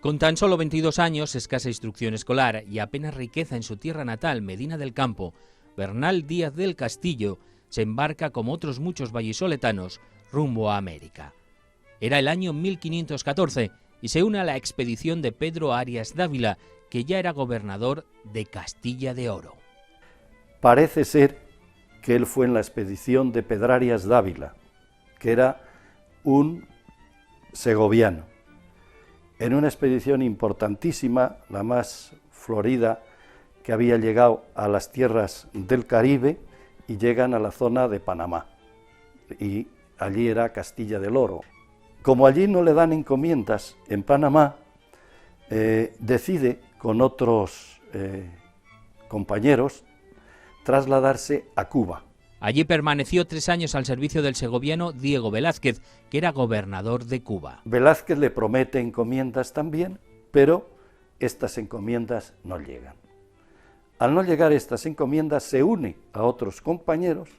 Con tan solo 22 años, escasa instrucción escolar y apenas riqueza en su tierra natal, Medina del Campo, Bernal Díaz del Castillo se embarca, como otros muchos vallisoletanos, rumbo a América. Era el año 1514 y se une a la expedición de Pedro Arias Dávila, que ya era gobernador de Castilla de Oro. Parece ser que él fue en la expedición de Pedro Arias Dávila, que era un segoviano, en una expedición importantísima, la más florida, que había llegado a las tierras del Caribe y llegan a la zona de Panamá, y allí era Castilla del Oro. Como allí no le dan encomiendas en Panamá, decide con otros compañeros trasladarse a Cuba. Allí permaneció 3 años al servicio del segoviano Diego Velázquez, que era gobernador de Cuba. Velázquez le promete encomiendas también, pero estas encomiendas no llegan. Al no llegar estas encomiendas, se une a otros compañeros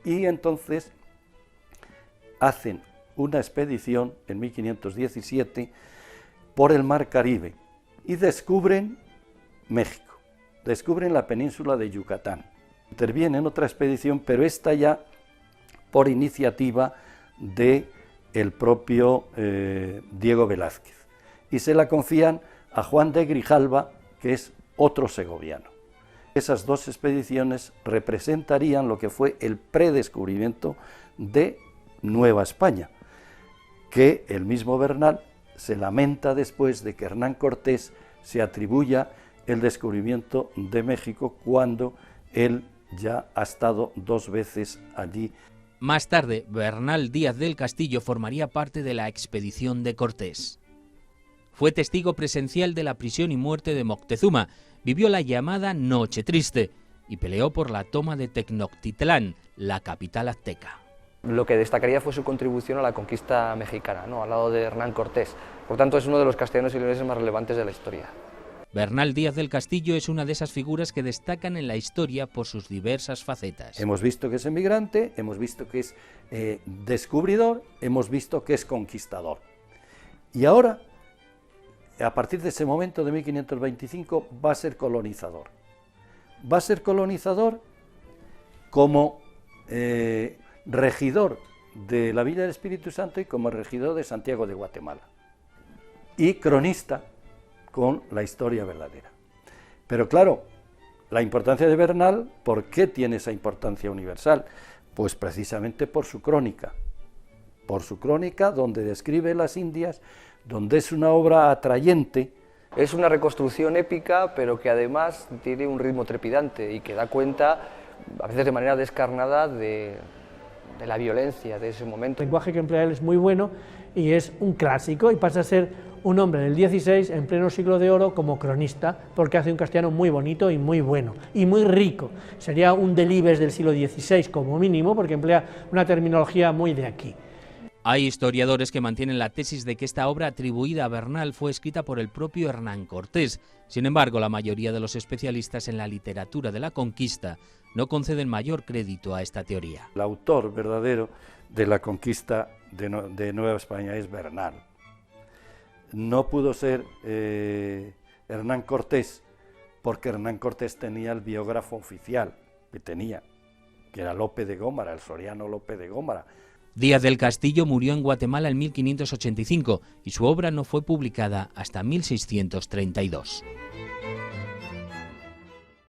y entonces hacen una expedición en 1517 por el Mar Caribe y descubren México, descubren la península de Yucatán. Interviene en otra expedición, pero esta ya por iniciativa de el propio Diego Velázquez, y se la confían a Juan de Grijalva, que es otro segoviano. Esas dos expediciones representarían lo que fue el predescubrimiento de Nueva España, que el mismo Bernal se lamenta después de que Hernán Cortés se atribuya el descubrimiento de México, cuando él ya ha estado 2 veces allí. Más tarde, Bernal Díaz del Castillo formaría parte de la expedición de Cortés. Fue testigo presencial de la prisión y muerte de Moctezuma, vivió la llamada Noche Triste y peleó por la toma de Tenochtitlán, la capital azteca. Lo que destacaría fue su contribución a la conquista mexicana, ¿no?, al lado de Hernán Cortés. Por tanto, es uno de los castellanos y leoneses más relevantes de la historia. Bernal Díaz del Castillo es una de esas figuras que destacan en la historia por sus diversas facetas. Hemos visto que es emigrante, hemos visto que es descubridor, hemos visto que es conquistador. Y ahora, a partir de ese momento de 1525, va a ser colonizador. Va a ser colonizador como regidor de la Villa del Espíritu Santo y como regidor de Santiago de Guatemala. Y cronista con la historia verdadera. Pero claro, la importancia de Bernal, ¿por qué tiene esa importancia universal? Pues precisamente por su crónica donde describe las Indias, donde es una obra atrayente. Es una reconstrucción épica, pero que además tiene un ritmo trepidante y que da cuenta, a veces de manera descarnada, de la violencia de ese momento. El lenguaje que emplea él es muy bueno y es un clásico, y pasa a ser un hombre del XVI en pleno siglo de oro como cronista, porque hace un castellano muy bonito y muy bueno, y muy rico. Sería un Delibes del siglo XVI como mínimo, porque emplea una terminología muy de aquí. Hay historiadores que mantienen la tesis de que esta obra atribuida a Bernal fue escrita por el propio Hernán Cortés. Sin embargo, la mayoría de los especialistas en la literatura de la conquista no conceden mayor crédito a esta teoría. El autor verdadero de la conquista de Nueva España es Bernal. No pudo ser Hernán Cortés, porque Hernán Cortés tenía el biógrafo oficial que era Lope de Gómara, el soriano Lope de Gómara. Díaz del Castillo murió en Guatemala en 1585 y su obra no fue publicada hasta 1632.